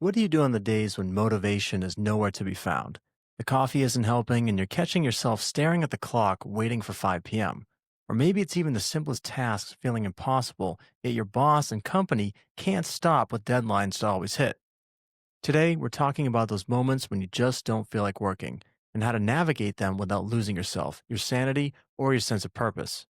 What do you do on the days when motivation is nowhere to be found? The coffee isn't helping and you're catching yourself staring at the clock waiting for 5 p.m. Or maybe it's even the simplest tasks feeling impossible, yet your boss and company can't stop with deadlines to always hit. Today, we're talking about those moments when you just don't feel like working and how to navigate them without losing yourself, your sanity, or your sense of purpose.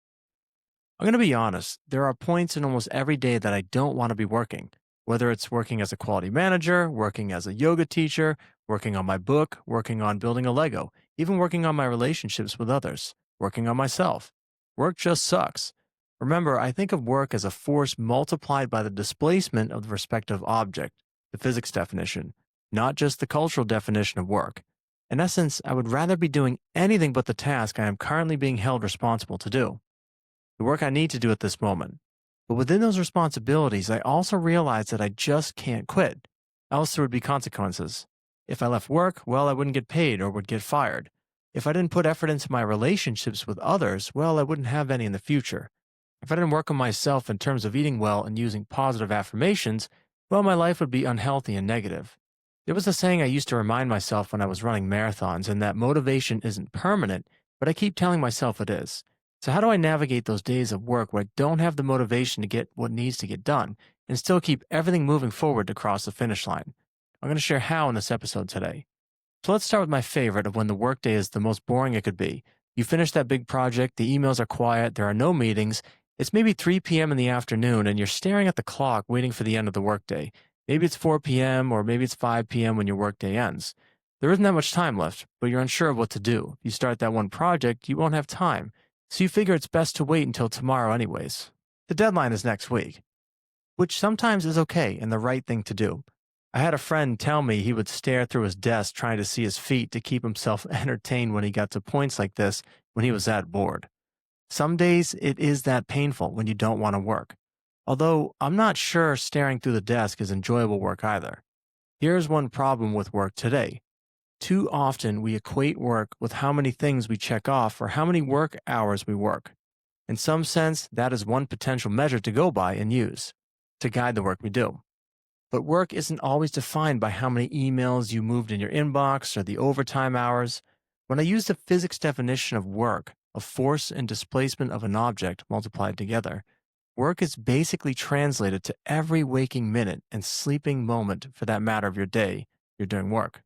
I'm going to be honest, there are points in almost every day that I don't want to be working, whether it's working as a quality manager, working as a yoga teacher, working on my book, working on building a Lego, even working on my relationships with others, working on myself. Work just sucks. Remember, I think of work as a force multiplied by the displacement of the respective object, the physics definition, not just the cultural definition of work. In essence, I would rather be doing anything but the task I am currently being held responsible to do, the work I need to do at this moment. But within those responsibilities, I also realize that I just can't quit, else there would be consequences. If I left work, well, I wouldn't get paid or would get fired. If I didn't put effort into my relationships with others, well, I wouldn't have any in the future. If I didn't work on myself in terms of eating well and using positive affirmations, well, my life would be unhealthy and negative. There was a saying I used to remind myself when I was running marathons, and that motivation isn't permanent, but I keep telling myself it is. So, how do I navigate those days of work where I don't have the motivation to get what needs to get done and still keep everything moving forward to cross the finish line? I'm going to share how in this episode today. So, let's start with my favorite of when the workday is the most boring it could be. You finish that big project, the emails are quiet, there are no meetings. It's maybe 3 p.m. in the afternoon, and you're staring at the clock waiting for the end of the workday. Maybe it's 4 p.m. or maybe it's 5 p.m. when your workday ends. There isn't that much time left, but you're unsure of what to do. If you start that one project, you won't have time. So you figure it's best to wait until tomorrow anyways. The deadline is next week, which sometimes is okay and the right thing to do. I had a friend tell me he would stare through his desk trying to see his feet to keep himself entertained when he got to points like this when he was that bored. Some days it is that painful when you don't want to work. Although I'm not sure staring through the desk is enjoyable work either. Here's one problem with work today. Too often we equate work with how many things we check off or how many work hours we work. In some sense, that is one potential measure to go by and use to guide the work we do. But work isn't always defined by how many emails you moved in your inbox or the overtime hours. When I use the physics definition of work, a force and displacement of an object multiplied together, work is basically translated to every waking minute and sleeping moment for that matter of your day you're doing work.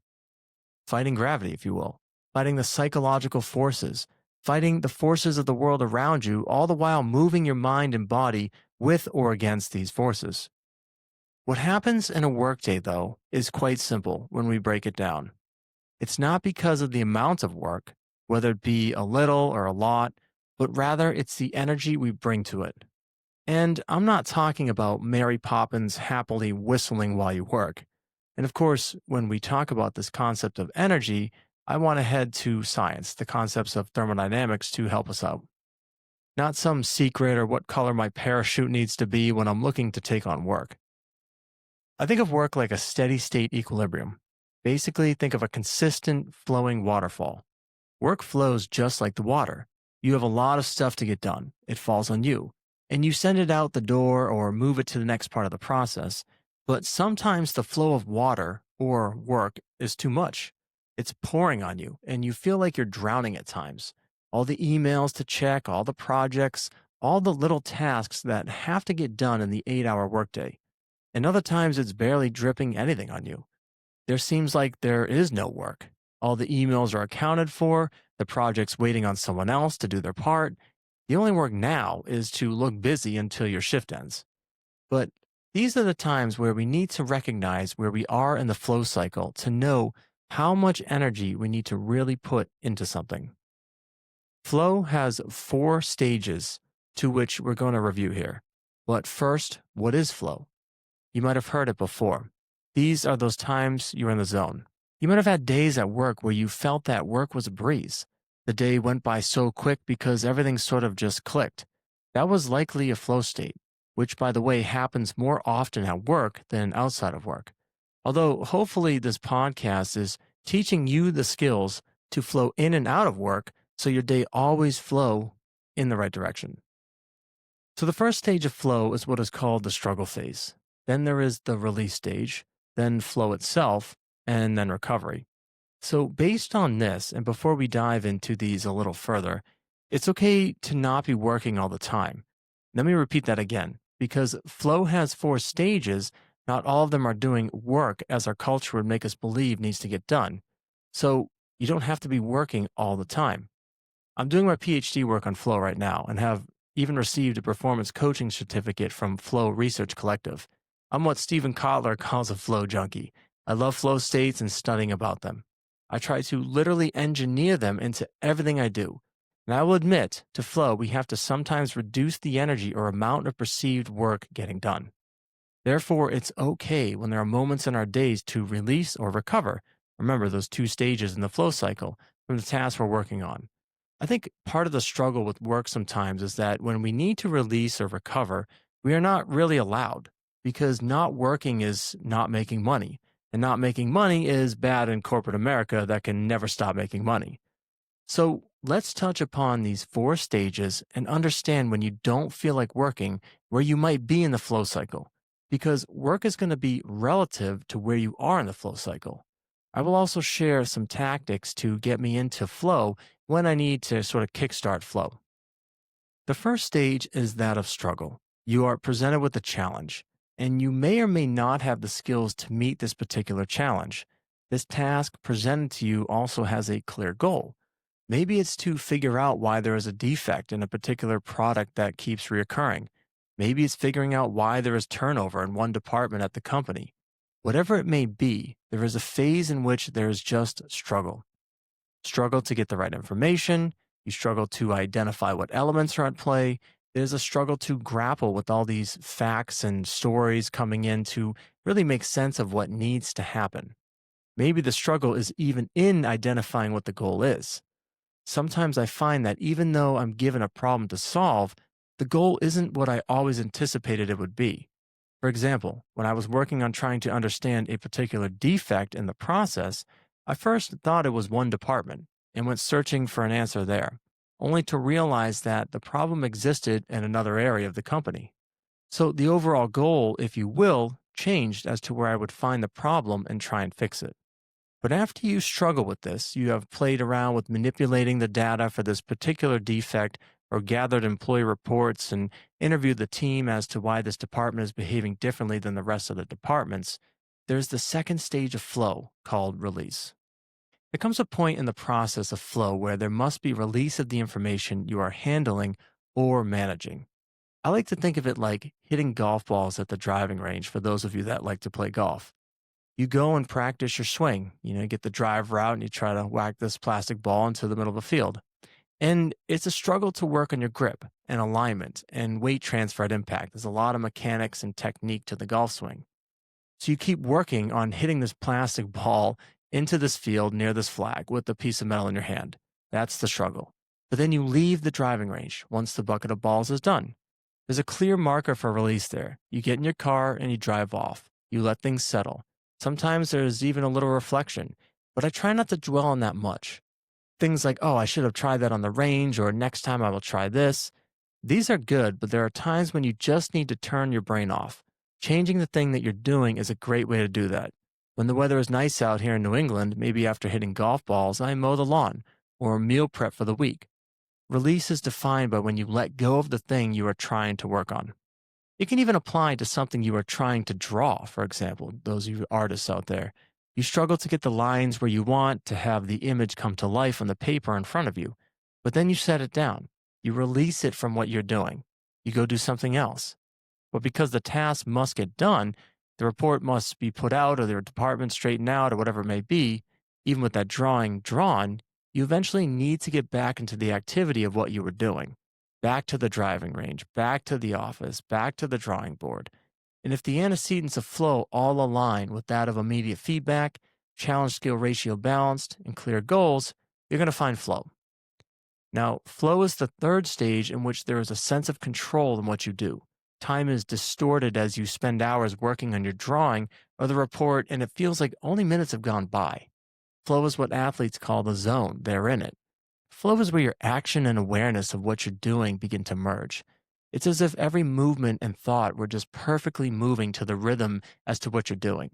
Fighting gravity, if you will, fighting the psychological forces, fighting the forces of the world around you, all the while moving your mind and body with or against these forces. What happens in a workday, though, is quite simple when we break it down. It's not because of the amount of work, whether it be a little or a lot, but rather it's the energy we bring to it. And I'm not talking about Mary Poppins happily whistling while you work. And of course, when we talk about this concept of energy, I want to head to science, the concepts of thermodynamics to help us out. Not some secret or what color my parachute needs to be when I'm looking to take on work. I think of work like a steady state equilibrium. Basically, think of a consistent flowing waterfall. Work flows just like the water. You have a lot of stuff to get done. It falls on you, and you send it out the door or move it to the next part of the process. But sometimes the flow of water or work is too much. It's pouring on you, and you feel like you're drowning at times. All the emails to check, all the projects, all the little tasks that have to get done in the 8-hour workday. And other times it's barely dripping anything on you. There seems like there is no work. All the emails are accounted for, the project's waiting on someone else to do their part. The only work now is to look busy until your shift ends. But these are the times where we need to recognize where we are in the flow cycle to know how much energy we need to really put into something. Flow has 4 stages to which we're going to review here. But first, what is flow? You might have heard it before. These are those times you're in the zone. You might have had days at work where you felt that work was a breeze. The day went by so quick because everything sort of just clicked. That was likely a flow state, which, by the way, happens more often at work than outside of work. Although, hopefully, this podcast is teaching you the skills to flow in and out of work so your day always flow in the right direction. So the first stage of flow is what is called the struggle phase. Then there is the release stage, then flow itself, and then recovery. So, based on this, and before we dive into these a little further, it's okay to not be working all the time. Let me repeat that again, because flow has four stages. Not all of them are doing work as our culture would make us believe needs to get done. So, you don't have to be working all the time. I'm doing my PhD work on flow right now and have even received a performance coaching certificate from Flow Research Collective. I'm what Stephen Kotler calls a flow junkie. I love flow states and studying about them. I try to literally engineer them into everything I do. And I will admit, to flow, we have to sometimes reduce the energy or amount of perceived work getting done. Therefore, it's okay when there are moments in our days to release or recover. Remember those two stages in the flow cycle from the tasks we're working on. I think part of the struggle with work sometimes is that when we need to release or recover, we are not really allowed because not working is not making money. And not making money is bad in corporate America that can never stop making money. So let's touch upon these four stages and understand when you don't feel like working, where you might be in the flow cycle, because work is going to be relative to where you are in the flow cycle. I will also share some tactics to get me into flow when I need to sort of kickstart flow. The first stage is that of struggle. You are presented with a challenge, and you may or may not have the skills to meet this particular challenge. This task presented to you also has a clear goal. Maybe it's to figure out why there is a defect in a particular product that keeps reoccurring. Maybe it's figuring out why there is turnover in one department at the company. Whatever it may be, there is a phase in which there is just struggle. Struggle to get the right information. You struggle to identify what elements are at play. There's a struggle to grapple with all these facts and stories coming in to really make sense of what needs to happen. Maybe the struggle is even in identifying what the goal is. Sometimes I find that even though I'm given a problem to solve, the goal isn't what I always anticipated it would be. For example, when I was working on trying to understand a particular defect in the process, I first thought it was one department and went searching for an answer there, only to realize that the problem existed in another area of the company. So the overall goal, if you will, changed as to where I would find the problem and try and fix it. But after you struggle with this, you have played around with manipulating the data for this particular defect or gathered employee reports and interviewed the team as to why this department is behaving differently than the rest of the departments, there's the second stage of flow called release. There comes a point in the process of flow where there must be release of the information you are handling or managing. I like to think of it like hitting golf balls at the driving range for those of you that like to play golf. You go and practice your swing. You get the driver out and you try to whack this plastic ball into the middle of a field. And it's a struggle to work on your grip and alignment and weight transfer at impact. There's a lot of mechanics and technique to the golf swing. So you keep working on hitting this plastic ball into this field near this flag with a piece of metal in your hand. That's the struggle. But then you leave the driving range once the bucket of balls is done. There's a clear marker for release there. You get in your car and you drive off. You let things settle. Sometimes there's even a little reflection, but I try not to dwell on that much. Things like, oh, I should have tried that on the range, or next time I will try this. These are good, but there are times when you just need to turn your brain off. Changing the thing that you're doing is a great way to do that. When the weather is nice out here in New England, maybe after hitting golf balls, I mow the lawn or meal prep for the week. Release is defined by when you let go of the thing you are trying to work on. It can even apply to something you are trying to draw, for example, those of you artists out there. You struggle to get the lines where you want to have the image come to life on the paper in front of you, but then you set it down. You release it from what you're doing. You go do something else. But because the task must get done, the report must be put out or the department straightened out or whatever it may be, even with that drawing drawn, you eventually need to get back into the activity of what you were doing. Back to the driving range, back to the office, back to the drawing board. And if the antecedents of flow all align with that of immediate feedback, challenge skill ratio balanced, and clear goals, you're going to find flow. Now, flow is the third stage in which there is a sense of control in what you do. Time is distorted as you spend hours working on your drawing or the report, and it feels like only minutes have gone by. Flow is what athletes call the zone. They're in it. Flow is where your action and awareness of what you're doing begin to merge. It's as if every movement and thought were just perfectly moving to the rhythm as to what you're doing.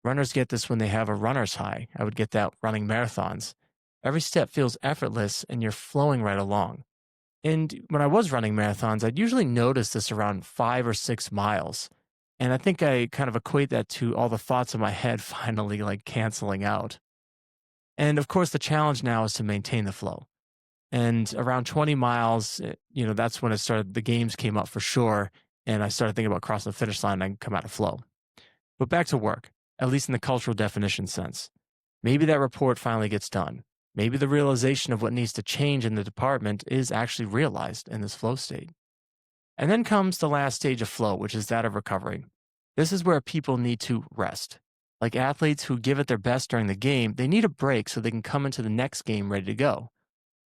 Runners get this when they have a runner's high. I would get that running marathons. Every step feels effortless and you're flowing right along. And when I was running marathons, I'd usually notice this around 5 or 6 miles. And I think I kind of equate that to all the thoughts in my head finally like canceling out. And of course, the challenge now is to maintain the flow. And around 20 miles, that's when it started, the games came up for sure. And I started thinking about crossing the finish line and I can come out of flow. But back to work, at least in the cultural definition sense. Maybe that report finally gets done. Maybe the realization of what needs to change in the department is actually realized in this flow state. And then comes the last stage of flow, which is that of recovery. This is where people need to rest. Like athletes who give it their best during the game, they need a break so they can come into the next game ready to go.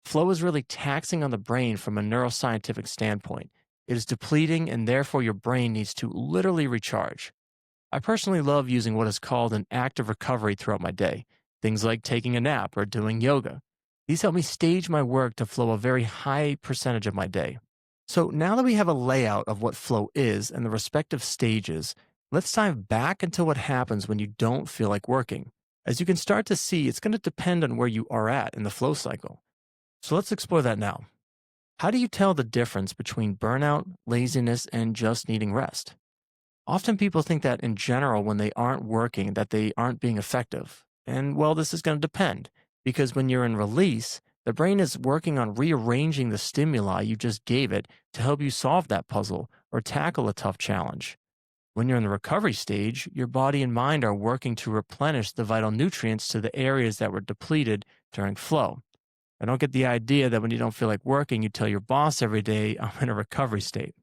Flow is really taxing on the brain from a neuroscientific standpoint. It is depleting, and therefore your brain needs to literally recharge. I personally love using what is called an active recovery throughout my day, things like taking a nap or doing yoga. These help me stage my work to flow a very high percentage of my day. So now that we have a layout of what flow is and the respective stages, let's dive back into what happens when you don't feel like working. As you can start to see, it's going to depend on where you are at in the flow cycle. So let's explore that now. How do you tell the difference between burnout, laziness, and just needing rest? Often people think that in general, when they aren't working, that they aren't being effective. And well, this is going to depend because when you're in release, the brain is working on rearranging the stimuli you just gave it to help you solve that puzzle or tackle a tough challenge. When you're in the recovery stage, your body and mind are working to replenish the vital nutrients to the areas that were depleted during flow. I don't get the idea that when you don't feel like working, you tell your boss every day, I'm in a recovery state.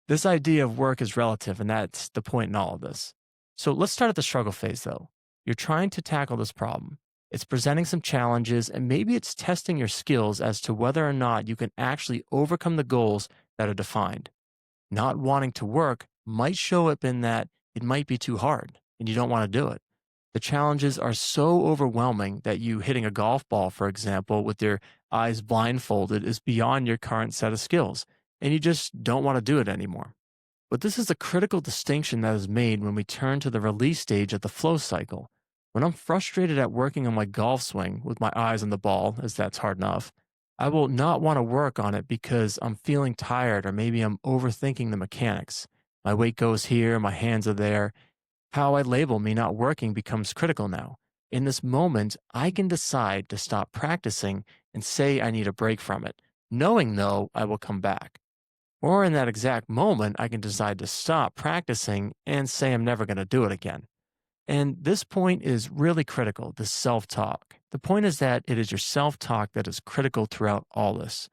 This idea of work is relative, and that's the point in all of this. So let's start at the struggle phase, though. You're trying to tackle this problem. It's presenting some challenges, and maybe it's testing your skills as to whether or not you can actually overcome the goals that are defined. Not wanting to work might show up in that it might be too hard, and you don't want to do it. The challenges are so overwhelming that you hitting a golf ball, for example, with your eyes blindfolded is beyond your current set of skills, and you just don't want to do it anymore. But this is a critical distinction that is made when we turn to the release stage of the flow cycle. When I'm frustrated at working on my golf swing with my eyes on the ball, as that's hard enough, I will not want to work on it because I'm feeling tired or maybe I'm overthinking the mechanics. My weight goes here, my hands are there. How I label me not working becomes critical now. In this moment, I can decide to stop practicing and say I need a break from it, knowing though I will come back. Or in that exact moment, I can decide to stop practicing and say I'm never going to do it again. And this point is really critical, the self talk. The point is that it is your self talk that is critical throughout all this.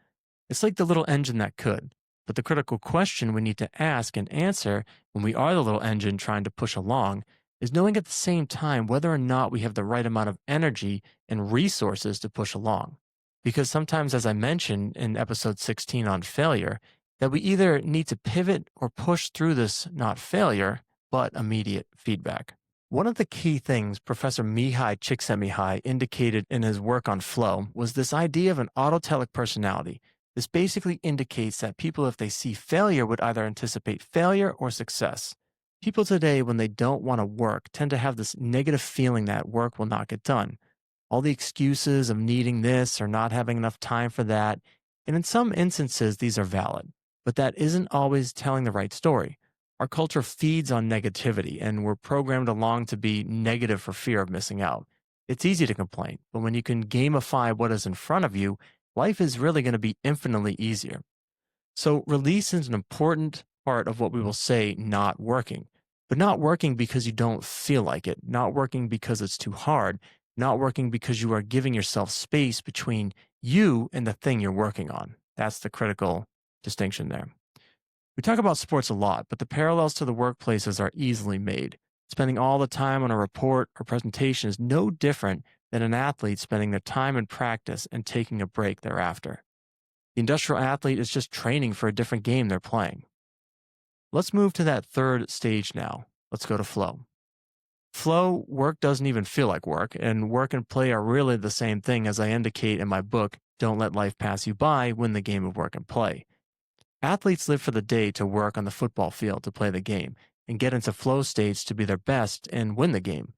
It's like the little engine that could. But the critical question we need to ask and answer when we are the little engine trying to push along is knowing at the same time whether or not we have the right amount of energy and resources to push along. Because sometimes, as I mentioned in episode 16 on failure, that we either need to pivot or push through this not failure, but immediate feedback. One of the key things Professor Mihai Csikszentmihalyi indicated in his work on flow was this idea of an autotelic personality. This basically indicates that people, if they see failure, would either anticipate failure or success. People today, when they don't want to work, tend to have this negative feeling that work will not get done. All the excuses of needing this or not having enough time for that, and in some instances, these are valid, but that isn't always telling the right story. Our culture feeds on negativity, and we're programmed along to be negative for fear of missing out. It's easy to complain, but when you can gamify what is in front of you, life is really going to be infinitely easier. So, release is an important part of what we will say not working, but not working because you don't feel like it, not working because it's too hard, not working because you are giving yourself space between you and the thing you're working on. That's the critical distinction there. We talk about sports a lot, but the parallels to the workplaces are easily made. Spending all the time on a report or presentation is no different than an athlete spending their time in practice and taking a break thereafter. The industrial athlete is just training for a different game they're playing. Let's move to that third stage now. Let's go to flow. Flow, work doesn't even feel like work, and work and play are really the same thing, as I indicate in my book, Don't Let Life Pass You By, Win the Game of Work and Play. Athletes live for the day to work on the football field to play the game, and get into flow states to be their best and win the game.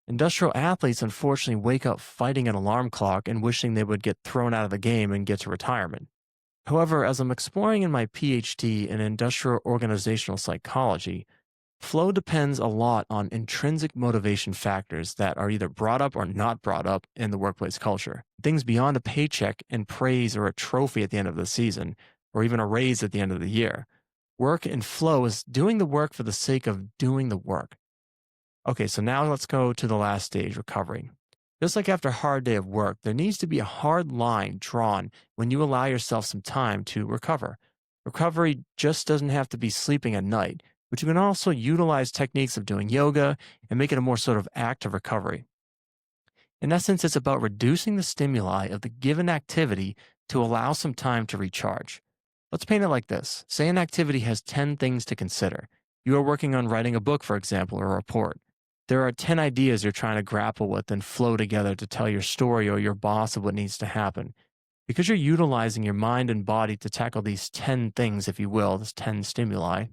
Industrial athletes unfortunately wake up fighting an alarm clock and wishing they would get thrown out of the game and get to retirement. However, as I'm exploring in my PhD in industrial organizational psychology, flow depends a lot on intrinsic motivation factors that are either brought up or not brought up in the workplace culture. Things beyond a paycheck and praise or a trophy at the end of the season, or even a raise at the end of the year. Work and flow is doing the work for the sake of doing the work. Okay, so now let's go to the last stage, recovery. Just like after a hard day of work, there needs to be a hard line drawn when you allow yourself some time to recover. Recovery just doesn't have to be sleeping at night, but you can also utilize techniques of doing yoga and make it a more sort of active recovery. In essence, it's about reducing the stimuli of the given activity to allow some time to recharge. Let's paint it like this. Say an activity has 10 things to consider. You are working on writing a book, for example, or a report. There are 10 ideas you're trying to grapple with and flow together to tell your story or your boss of what needs to happen. Because you're utilizing your mind and body to tackle these 10 things, if you will, this 10 stimuli,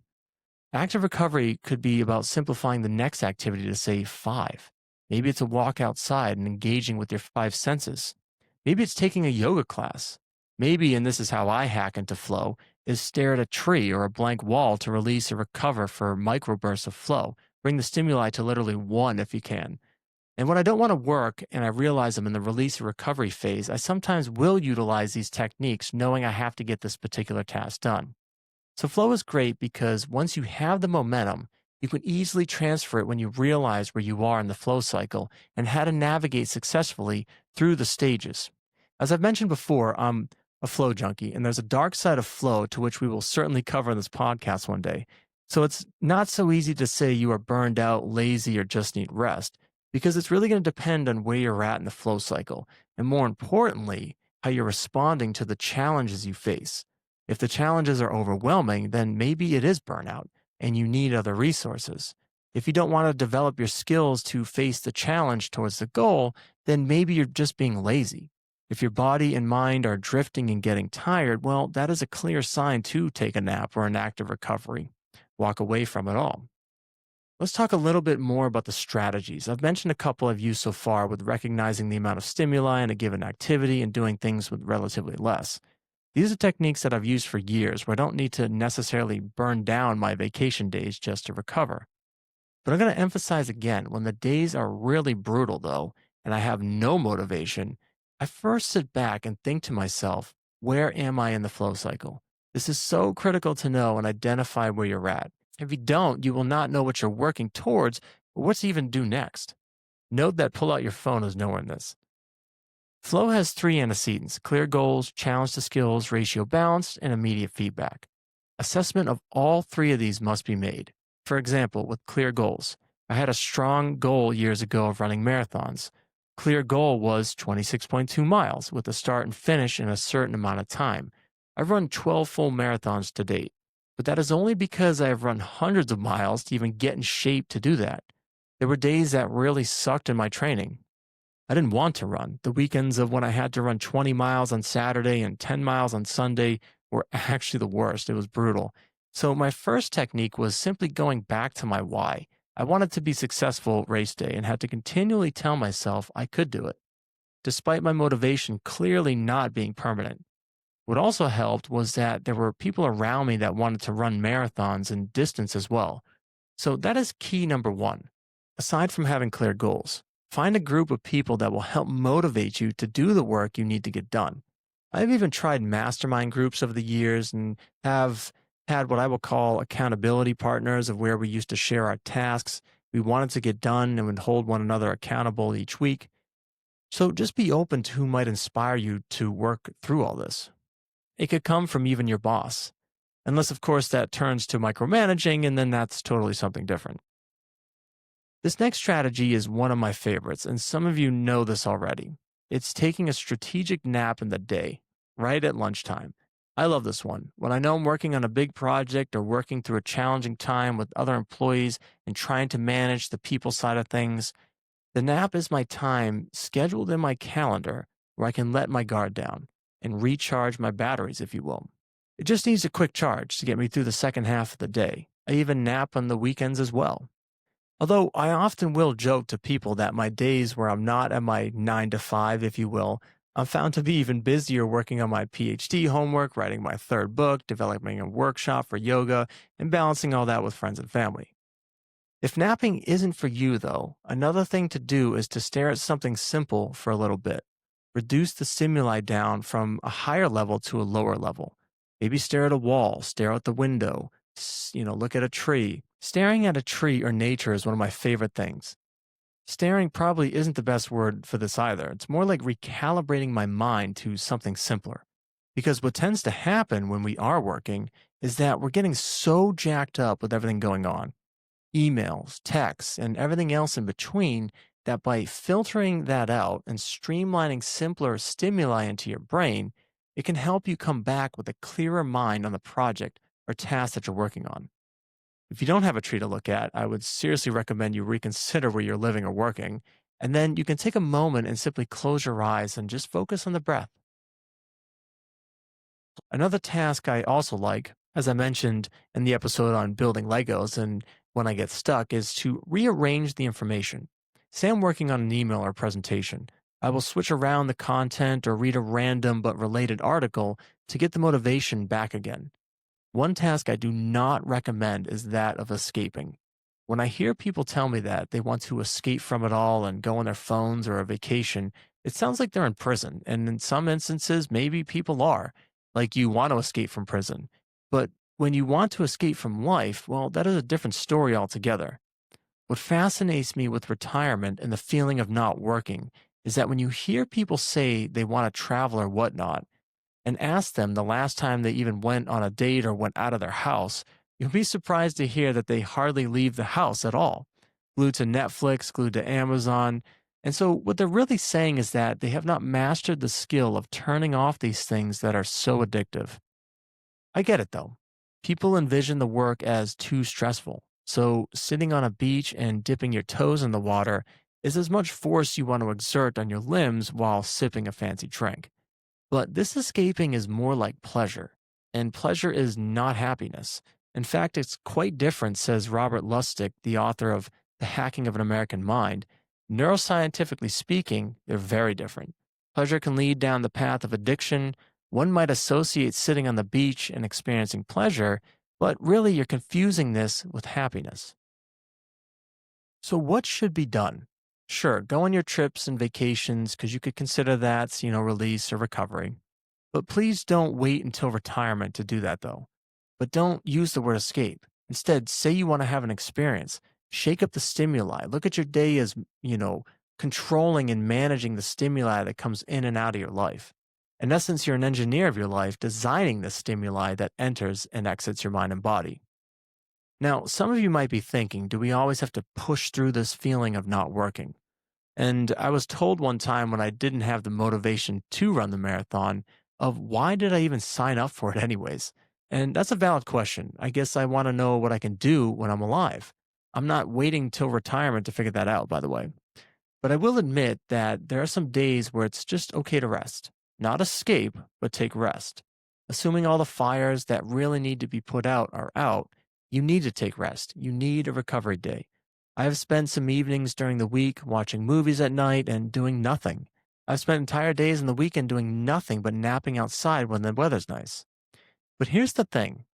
active recovery could be about simplifying the next activity to say five. Maybe it's a walk outside and engaging with your five senses. Maybe it's taking a yoga class. Maybe, and this is how I hack into flow, is stare at a tree or a blank wall to release or recover for microbursts of flow. Bring the stimuli to literally one if you can. And when I don't want to work and I realize I'm in the release or recovery phase, I sometimes will utilize these techniques knowing I have to get this particular task done. So flow is great because once you have the momentum, you can easily transfer it when you realize where you are in the flow cycle and how to navigate successfully through the stages. As I've mentioned before, I'm a flow junkie, and there's a dark side of flow to which we will certainly cover in this podcast one day. So it's not so easy to say you are burned out, lazy, or just need rest, because it's really going to depend on where you're at in the flow cycle, and more importantly, how you're responding to the challenges you face. If the challenges are overwhelming, then maybe it is burnout and you need other resources. If you don't want to develop your skills to face the challenge towards the goal, then maybe you're just being lazy. If your body and mind are drifting and getting tired, well, that is a clear sign to take a nap or an active recovery. Walk away from it all. Let's talk a little bit more about the strategies. I've mentioned a couple I've used so far with recognizing the amount of stimuli in a given activity and doing things with relatively less. These are techniques that I've used for years where I don't need to necessarily burn down my vacation days just to recover. But I'm going to emphasize again, when the days are really brutal though, and I have no motivation, I first sit back and think to myself, where am I in the flow cycle? This is so critical to know and identify where you're at. If you don't, you will not know what you're working towards or what to even do next. Note that pull out your phone is nowhere in this. Flow has three antecedents: clear goals, challenge to skills, ratio balanced, and immediate feedback. Assessment of all three of these must be made. For example, with clear goals, I had a strong goal years ago of running marathons. Clear goal was 26.2 miles with a start and finish in a certain amount of time. I've run 12 full marathons to date, but that is only because I have run hundreds of miles to even get in shape to do that. There were days that really sucked in my training. I didn't want to run. The weekends of when I had to run 20 miles on Saturday and 10 miles on Sunday were actually the worst. It was brutal. So my first technique was simply going back to my why. I wanted to be successful race day and had to continually tell myself I could do it, despite my motivation clearly not being permanent. What also helped was that there were people around me that wanted to run marathons and distance as well. So that is key number one. Aside from having clear goals, find a group of people that will help motivate you to do the work you need to get done. I've even tried mastermind groups over the years and have had what I will call accountability partners, of where we used to share our tasks we wanted to get done and would hold one another accountable each week. So just be open to who might inspire you to work through all this. It could come from even your boss, unless of course that turns to micromanaging, and then that's totally something different. This next strategy is one of my favorites, and some of you know this already. It's taking a strategic nap in the day, right at lunchtime. I love this one. When I know I'm working on a big project or working through a challenging time with other employees and trying to manage the people side of things, the nap is my time scheduled in my calendar where I can let my guard down and recharge my batteries, if you will. It just needs a quick charge to get me through the second half of the day. I even nap on the weekends as well. Although I often will joke to people that my days where I'm not at my 9 to 5, if you will, I'm found to be even busier working on my PhD homework, writing my third book, developing a workshop for yoga, and balancing all that with friends and family. If napping isn't for you, though, another thing to do is to stare at something simple for a little bit. Reduce the stimuli down from a higher level to a lower level. Maybe stare at a wall, stare out the window, look at a tree. Staring at a tree or nature is one of my favorite things. Staring probably isn't the best word for this either. It's more like recalibrating my mind to something simpler. Because what tends to happen when we are working is that we're getting so jacked up with everything going on, emails, texts, and everything else in between, that by filtering that out and streamlining simpler stimuli into your brain, it can help you come back with a clearer mind on the project or task that you're working on. If you don't have a tree to look at, I would seriously recommend you reconsider where you're living or working, and then you can take a moment and simply close your eyes and just focus on the breath. Another task I also like, as I mentioned in the episode on building Legos and when I get stuck, is to rearrange the information. Say I'm working on an email or presentation. I will switch around the content or read a random but related article to get the motivation back again. One task I do not recommend is that of escaping. When I hear people tell me that they want to escape from it all and go on their phones or a vacation, it sounds like they're in prison. And in some instances, maybe people are, like you want to escape from prison. But when you want to escape from life, well, that is a different story altogether. What fascinates me with retirement and the feeling of not working is that when you hear people say they want to travel or whatnot, and ask them the last time they even went on a date or went out of their house, you'll be surprised to hear that they hardly leave the house at all. Glued to Netflix, glued to Amazon. And so, what they're really saying is that they have not mastered the skill of turning off these things that are so addictive. I get it though. People envision the work as too stressful. So, sitting on a beach and dipping your toes in the water is as much force you want to exert on your limbs while sipping a fancy drink. But this escaping is more like pleasure, and pleasure is not happiness. In fact, it's quite different, says Robert Lustig, the author of The Hacking of an American Mind. Neuroscientifically speaking, they're very different. Pleasure can lead down the path of addiction. One might associate sitting on the beach and experiencing pleasure, but really you're confusing this with happiness. So, what should be done? Sure, go on your trips and vacations because you could consider that, release or recovery. But please don't wait until retirement to do that, though. But don't use the word escape. Instead, say you want to have an experience. Shake up the stimuli. Look at your day as, controlling and managing the stimuli that comes in and out of your life. In essence, you're an engineer of your life, designing the stimuli that enters and exits your mind and body. Now, some of you might be thinking, do we always have to push through this feeling of not working? And I was told one time when I didn't have the motivation to run the marathon of why did I even sign up for it anyways? And that's a valid question. I guess I want to know what I can do when I'm alive. I'm not waiting till retirement to figure that out, by the way. But I will admit that there are some days where it's just okay to rest. Not escape, but take rest. Assuming all the fires that really need to be put out are out, you need to take rest. You need a recovery day. I have spent some evenings during the week watching movies at night and doing nothing. I've spent entire days in the weekend doing nothing but napping outside when the weather's nice. But here's the thing,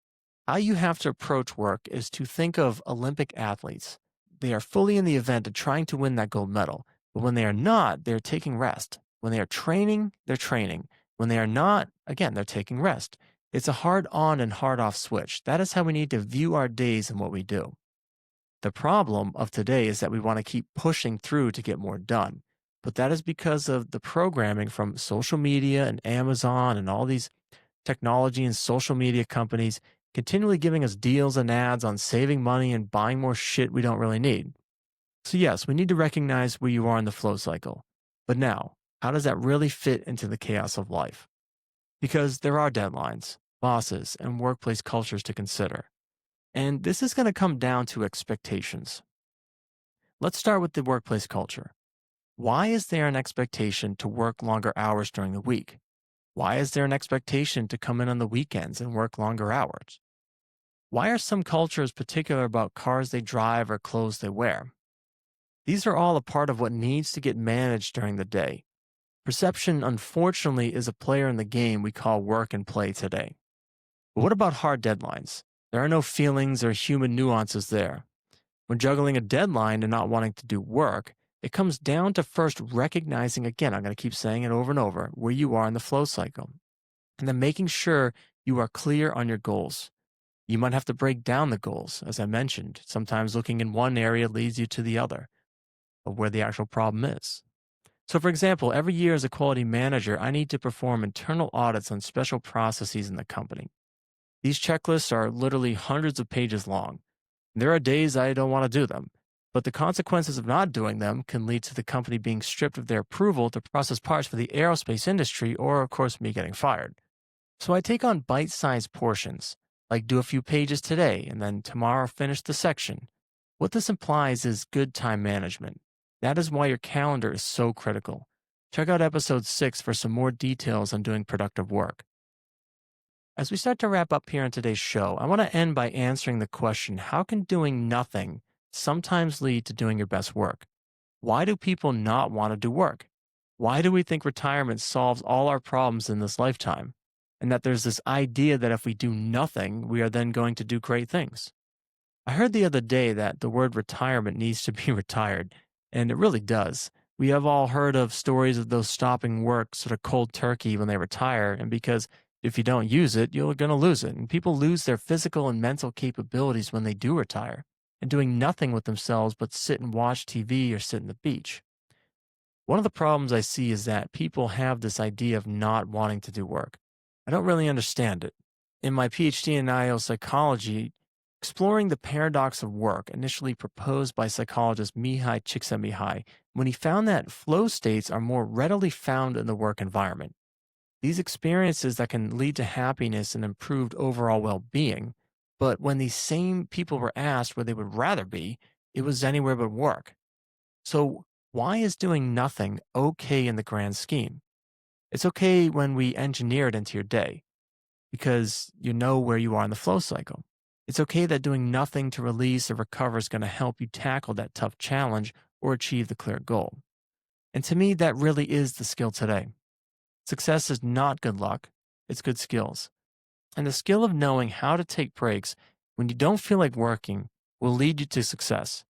how you have to approach work is to think of Olympic athletes. They are fully in the event of trying to win that gold medal, but when they are not, they're taking rest. When they are training, they're training. When they are not, again, they're taking rest. It's a hard on and hard off switch. That is how we need to view our days and what we do. The problem of today is that we want to keep pushing through to get more done. But that is because of the programming from social media and Amazon and all these technology and social media companies continually giving us deals and ads on saving money and buying more shit we don't really need. So, yes, we need to recognize where you are in the flow cycle. But now, how does that really fit into the chaos of life? Because there are deadlines, bosses, and workplace cultures to consider. And this is going to come down to expectations. Let's start with the workplace culture. Why is there an expectation to work longer hours during the week? Why is there an expectation to come in on the weekends and work longer hours? Why are some cultures particular about cars they drive or clothes they wear? These are all a part of what needs to get managed during the day. Perception, unfortunately, is a player in the game we call work and play today. But what about hard deadlines? There are no feelings or human nuances there. When juggling a deadline and not wanting to do work, it comes down to first recognizing, again, I'm going to keep saying it over and over, where you are in the flow cycle, and then making sure you are clear on your goals. You might have to break down the goals, as I mentioned. Sometimes looking in one area leads you to the other of where the actual problem is. So, for example, every year as a quality manager, I need to perform internal audits on special processes in the company. These checklists are literally hundreds of pages long. There are days I don't want to do them, but the consequences of not doing them can lead to the company being stripped of their approval to process parts for the aerospace industry, or, of course, me getting fired. So I take on bite sized portions, like do a few pages today and then tomorrow finish the section. What this implies is good time management. That is why your calendar is so critical. Check out episode 6 for some more details on doing productive work. As we start to wrap up here on today's show, I want to end by answering the question, how can doing nothing sometimes lead to doing your best work? Why do people not want to do work? Why do we think retirement solves all our problems in this lifetime? And that there's this idea that if we do nothing, we are then going to do great things. I heard the other day that the word retirement needs to be retired, and it really does. We have all heard of stories of those stopping work sort of cold turkey when they retire, and because if you don't use it, you're going to lose it. And people lose their physical and mental capabilities when they do retire and doing nothing with themselves but sit and watch TV or sit on the beach. One of the problems I see is that people have this idea of not wanting to do work. I don't really understand it. In my PhD in IO psychology, exploring the paradox of work, initially proposed by psychologist Mihai Csikszentmihalyi, when he found that flow states are more readily found in the work environment. These experiences that can lead to happiness and improved overall well-being, but when these same people were asked where they would rather be, it was anywhere but work. So why is doing nothing okay in the grand scheme? It's okay when we engineer it into your day because you know where you are in the flow cycle. It's okay that doing nothing to release or recover is going to help you tackle that tough challenge or achieve the clear goal. And to me, that really is the skill today. Success is not good luck, it's good skills. And the skill of knowing how to take breaks when you don't feel like working will lead you to success.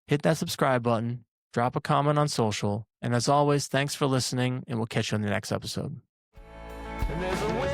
Hit that subscribe button, drop a comment on social, and as always, thanks for listening, and we'll catch you on the next episode. And there's a